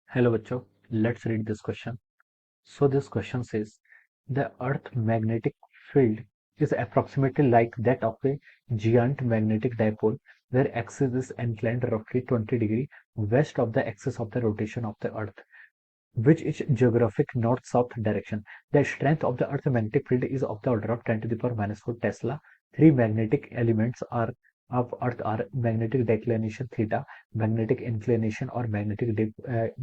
Hello बच्चों, let's read this question. So this question says the Earth magnetic field is approximately like that of a giant magnetic dipole where axis is inclined roughly 20 degree west of the axis of the rotation of the Earth, which is geographic north-south direction. The strength of the Earth's magnetic field is of the order of 10 to the power minus 4 Tesla. Three magnetic elements are of Earth are magnetic declination theta, magnetic inclination or magnetic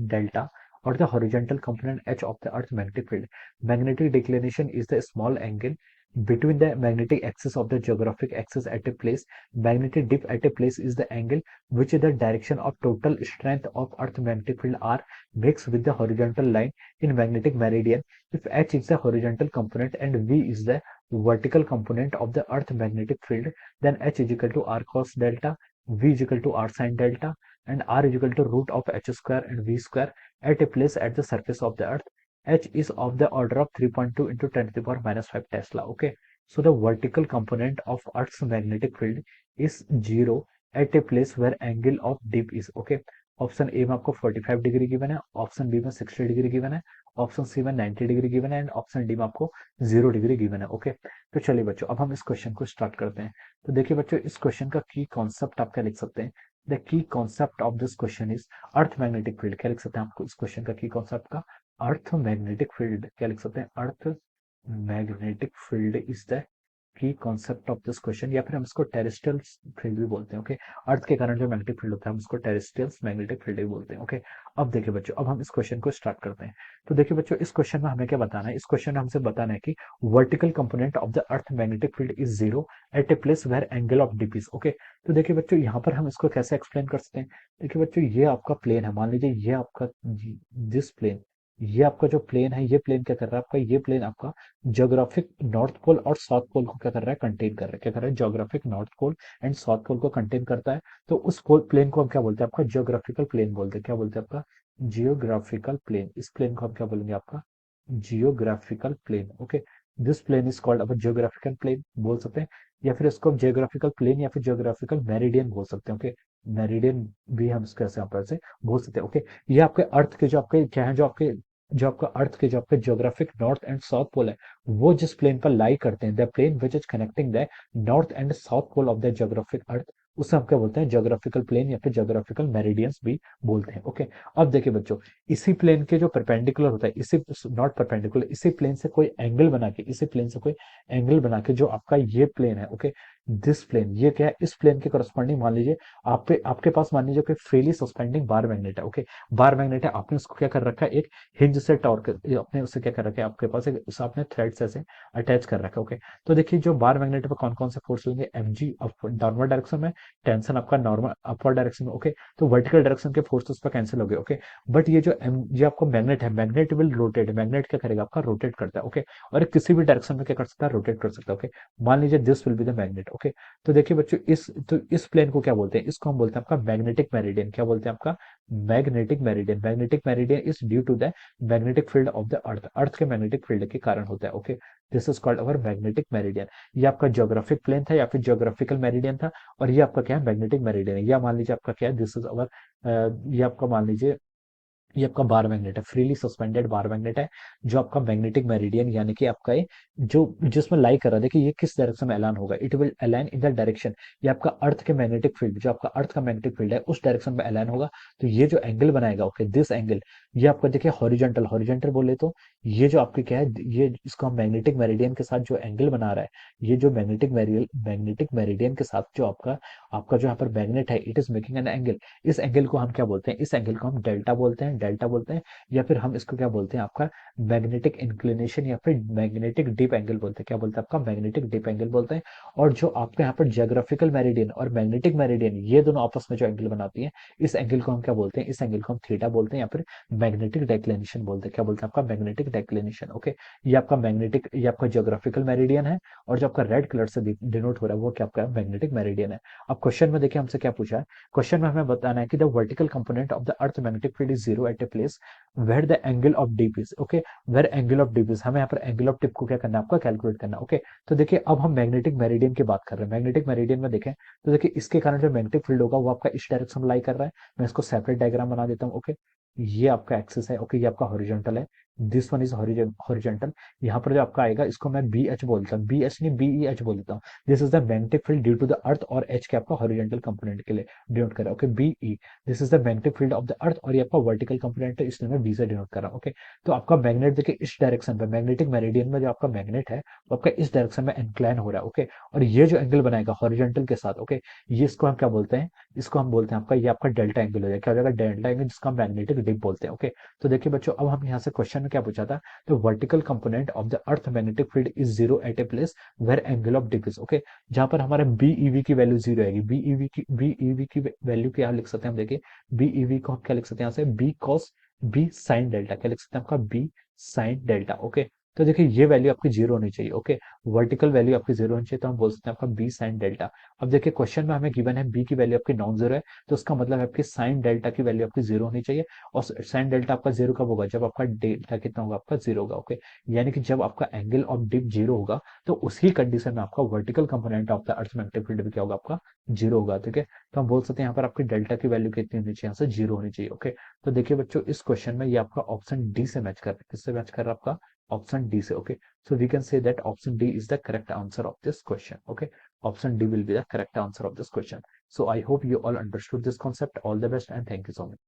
delta, or the horizontal component H of the Earth's magnetic field. Magnetic declination is the small angle between the magnetic axis of the geographic axis at a place. Magnetic dip at a place is the angle which is the direction of total strength of Earth's magnetic field R mixed with the horizontal line in magnetic meridian. If H is the horizontal component and V is the vertical component of the Earth magnetic field, then H is equal to R cos delta, V is equal to R sin delta, and R is equal to root of H square and V square at a place at the surface of the Earth. H is of the order of 3.2 into 10 to the power minus 5 Tesla. Okay, so the vertical component of Earth's magnetic field is 0 at a place where angle of dip is. Okay, option A में आपको 45 degree given है, option B में 60 degree given है, option C में 90 degree given है and option D में आपको 0 degree given है। ओके, तो चलिए बच्चों अब हम इस क्वेश्चन को स्टार्ट करते हैं। तो देखिए बच्चों, इस क्वेश्चन का की कॉन्सेप्ट आप क्या लिख सकते हैं? The key concept of this question is earth magnetic field. क्या लिख सकते हैं आपको इस क्वेश्चन का की कॉन्सेप्ट का? अर्थ मैग्नेटिक फील्ड। क्या लिख सकते हैं? अर्थ magnetic field is the key concept of this question, या फिर हम इसको टेरेस्ट्रियल फील्ड भी बोलते हैं। ओके, अर्थ के कारण जो मैग्नेटिक फील्ड होता है हम उसको टेरेस्ट्रियल मैग्नेटिक फील्ड भी बोलते हैं। ओके, अब देखिए बच्चों, अब हम इस क्वेश्चन को स्टार्ट करते हैं। तो देखिए बच्चों, इस क्वेश्चन में हमें क्या बताना है? इस क्वेश्चन में हमसे बताना है कि vertical component of the earth magnetic field is zero at a place where angle of dip is. Okay, तो देखिए बच्चों, यहाँ पर हम इसको कैसे एक्सप्लेन कर सकते हैं? देखिए बच्चों, ये आपका प्लेन है, मान लीजिए ये आपका दिस प्लेन, ये आपका जो प्लेन है, ये प्लेन क्या कर रहा है आपका? ये प्लेन आपका ज्योग्राफिक नॉर्थ पोल और साउथ पोल को क्या कर रहा है? कंटेन कर रहा है। क्या कर रहा है? Geographic north pole and south pole को कंटेन करता है। तो उस प्लेन को हम क्या बोलते हैं? आपका ज्योग्राफिकल प्लेन बोलते हैं। क्या बोलते हैं? आपका जियोग्राफिकल प्लेन। इस प्लेन को हम क्या बोलेंगे? आपका geographical plane. Okay, this plane is called our geographical plane बोल सकते हैं, या फिर इसको हम जियोग्राफिकल प्लेन या फिर जियोग्राफिकल मेरिडियन बोल सकते हैं। ओके, मेरिडियन भी हम इसको ऐसे यहाँ पर से बोल सकते हैं। ओके, ये आपके अर्थ के जो आपके क्या है, जो आपका अर्थ के जो आपके geographic north and south pole है, वो जिस प्लेन पर लाई करते हैं, the plane which is connecting the north and south pole of the geographic earth, उसे हम क्या बोलते हैं? ज्योग्राफिकल प्लेन या फिर ज्योग्राफिकल मेरिडियंस भी बोलते हैं। ओके, अब देखिए बच्चों, इसी प्लेन के जो परपेंडिकुलर होता है, इसी नॉट परपेंडिकुलर, इसी प्लेन से कोई एंगल बना के, इसी प्लेन से कोई एंगल बना के जो आपका ये प्लेन है, ओके, दिस प्लेन, ये क्या है? इस प्लेन के करस्पॉन्डिंग मान लीजिए आपके पास मान लीजिए कोई फ्रीली सस्पेंडिंग बार मैग्नेट है। ओके, बार मैग्नेट है, आपने उसको क्या कर रखा है? एक हिंज से टॉर्क अपने उससे क्या कर रखा है? आपके पास एक उसे आपने थ्रेड से ऐसे अटैच कर रखा है। ओके, तो देखिए जो बार मैग्नेट पर कौन कौन से फोर्स लेंगे? एम जी डाउनवर्ड डायरेक्शन में, टेंशन आपका नॉर्मल अपवर्ड डायरेक्शन में। ओके, तो वर्टिकल डायरेक्शन के फोर्स उस पर कैंसिल हो गए। ओके, बट ये जो ये आपको मैग्नेट है, मैग्नेट विल रोटेट, मैग्नेट क्या करेगा? आपका रोटेट करता है। ओके, और किसी भी डायरेक्शन में क्या कर सकता है? रोटेट कर सकता है। ओके, मान लीजिए this will be the magnet. Okay, तो देखिए बच्चों, इस प्लेन को क्या बोलते हैं? इसको हम बोलते हैं आपका मैग्नेटिक मेरिडियन। क्या बोलते हैं? आपका magnetic meridian. Magnetic meridian is due to the magnetic field of the earth, earth के मैग्नेटिक फील्ड के कारण होता है। Okay, this is called our magnetic meridian. ये आपका ज्योग्राफिक प्लेन था या फिर ज्योग्राफिकल मेरिडियन था, और ये आपका क्या है? मैग्नेटिक मेरिडियन है। या मान लीजिए आपका क्या है? दिस इज अवर, ये आपका मान लीजिए ये आपका बार मैग्नेट है, फ्रीली सस्पेंडेड बार मैग्नेट है, जो आपका मैग्नेटिक मेरिडियन यानी कि आपका ये जो जिसमें लाई कर रहा है, देखिए ये किस डायरेक्शन में अलाइन होगा? It will align in the direction, ये आपका अर्थ के मैग्नेटिक फील्ड, जो आपका अर्थ का मैग्नेटिक फील्ड है उस डायरेक्शन में अलाइन होगा। तो ये जो एंगल बनाएगा, ओके, दिस एंगल, ये आपका देखिए हॉरिजॉन्टल, हॉरिजॉन्टल बोले तो ये जो आपकी क्या है, ये इसको हम मैग्नेटिक मेरिडियन के साथ जो एंगल बना रहा है, ये जो मैग्नेटिक मेरिडियन के साथ जो आपका आपका जो यहाँ पर मैग्नेट है, it is making an angle. इस एंगल को हम क्या बोलते हैं? इस एंगल को हम डेल्टा बोलते हैं, डेल्टा बोलते हैं, या फिर हम इसको क्या बोलते हैं? आपका मैग्नेटिक इंक्लिनेशन या फिर मैग्नेटिक डिप एंगल बोलते हैं। क्या बोलते हैं? आपका मैग्नेटिक डिप एंगल बोलते हैं। और जो आपके यहाँ पर ज्योग्राफिकल मेरिडियन और मैग्नेटिक मेरिडियन, ये दोनों आपस में जो एंगल बनाती है, इस एंगल को हम क्या बोलते हैं? इस एंगल को हम थीटा बोलते हैं या फिर मैग्नेटिक डेक्लिनेशन बोलते हैं। क्या बोलते हैं? आपका मैग्नेटिक डेक्लिनेशन। ओके, ये आपका ज्योग्राफिकल मेरिडियन है, और जो आपका रेड कलर से डिनोट हो रहा है वो क्या आपका मैग्नेटिक मेरिडियन है। अब क्वेश्चन में देखिए हमसे क्या पूछा है? क्वेश्चन में हमें बताना है कि the vertical component of the earth magnetic field is zero at a place where the angle of dip is. Okay, where angle of dip is, हमें यहाँ पर एंगल ऑफ टिप को क्या करना है? आपका कैलकुलेट करना। ओके, तो देखिए अब हम मैग्नेटिक मेरिडियन की बात कर रहे हैं। मैग्नेटिक मेरिडियन में देखें तो देखिए इसके कारण जो मैग्नेटिक फील्ड होगा वो आपका इस डायरेक्शन में लाई कर रहा है। मैं इसको सेपरेट डायग्राम बना देता हूँ। ओके, ये आपका एक्सिस है, ओके, ये आपका हॉरिजॉन्टल है, दिस वन इज हॉरिजॉन्टल। यहाँ पर जो आपका आएगा इसको मैं बी एच बोलता हूँ, बी एच नहीं बी ई एच बोलता हूँ। This is the magnetic field due to the earth, और एच के आपका हॉरिजॉन्टल कंपोनेंट के लिए डिनोट कर रहा है, okay, B E. This is the magnetic field of the earth, और ये आपका वर्टिकल कंपोनेंट है, इसलिए मैं बी से डिनोट कर रहा हूँ, ओके। तो आपका मैग्नेट देखिए इस डायरेक्शन पे, मैग्नेटिक मेरिडियन में जो आपका मैग्नेट है वो आपका इस डायरेक्शन में इंक्लाइन हो रहा है, ओके। और ये जो एंगल बनाएगा हॉरिजॉन्टल के साथ, ओके, ये इसको हम क्या बोलते हैं, इसको हम बोलते हैं आपका, ये आपका डेल्टा एंगल हो जाएगा, क्या हो जाएगा, डेल्टा एंगल, जिसका हम मैग्नेटिक डिप बोलते हैं, ओके। तो देखिए बच्चों, अब हम यहाँ से क्वेश्चन में क्या पूछा था, तो vertical component of the earth magnetic field is zero at a place where angle of dip is, okay. जहां पर हमारे बीईवी की वैल्यू जीरो आएगी, बीईवी की वैल्यू क्या लिख सकते हैं हम, देखिए बीईवी को हम क्या लिख सकते हैं यहाँ से, B cos B sine delta, क्या लिख सकते हैं आपका, बी साइन डेल्टा, ओके। तो देखिए ये वैल्यू आपकी जीरो होनी चाहिए, ओके, वर्टिकल वैल्यू आपकी जीरो होनी चाहिए, तो हम बोल सकते हैं आपका बी साइन डेल्टा। अब देखिए क्वेश्चन में हमें गिवन है बी की वैल्यू आपकी नॉन जीरो है, तो उसका मतलब है आपकी साइन डेल्टा की वैल्यू आपकी जीरो होनी चाहिए। और साइन डेल्टा आपका जीरो कब होगा, जब आपका डेल्टा कितना होगा, आपका जीरो होगा, ओके। यानी कि जब आपका एंगल ऑफ डिप जीरो होगा, तो उसी कंडीशन में आपका vertical component of the earth magnetic field भी क्या होगा, आपका जीरो होगा, ठीक है। तो हम बोल सकते हैं यहाँ पर आपकी डेल्टा की वैल्यू कितनी होनी चाहिए, यहाँ से जीरो होनी चाहिए, ओके। तो देखिए बच्चों, इस क्वेश्चन में ये आपका ऑप्शन डी से मैच कर रहा है, किससे मैच कर रहा है आपका, ऑप्शन डी से, okay. So we can say that option D is the correct answer of this question. Okay, option D will be the correct answer of this question. So I hope you all understood this concept. All the best and thank you so much.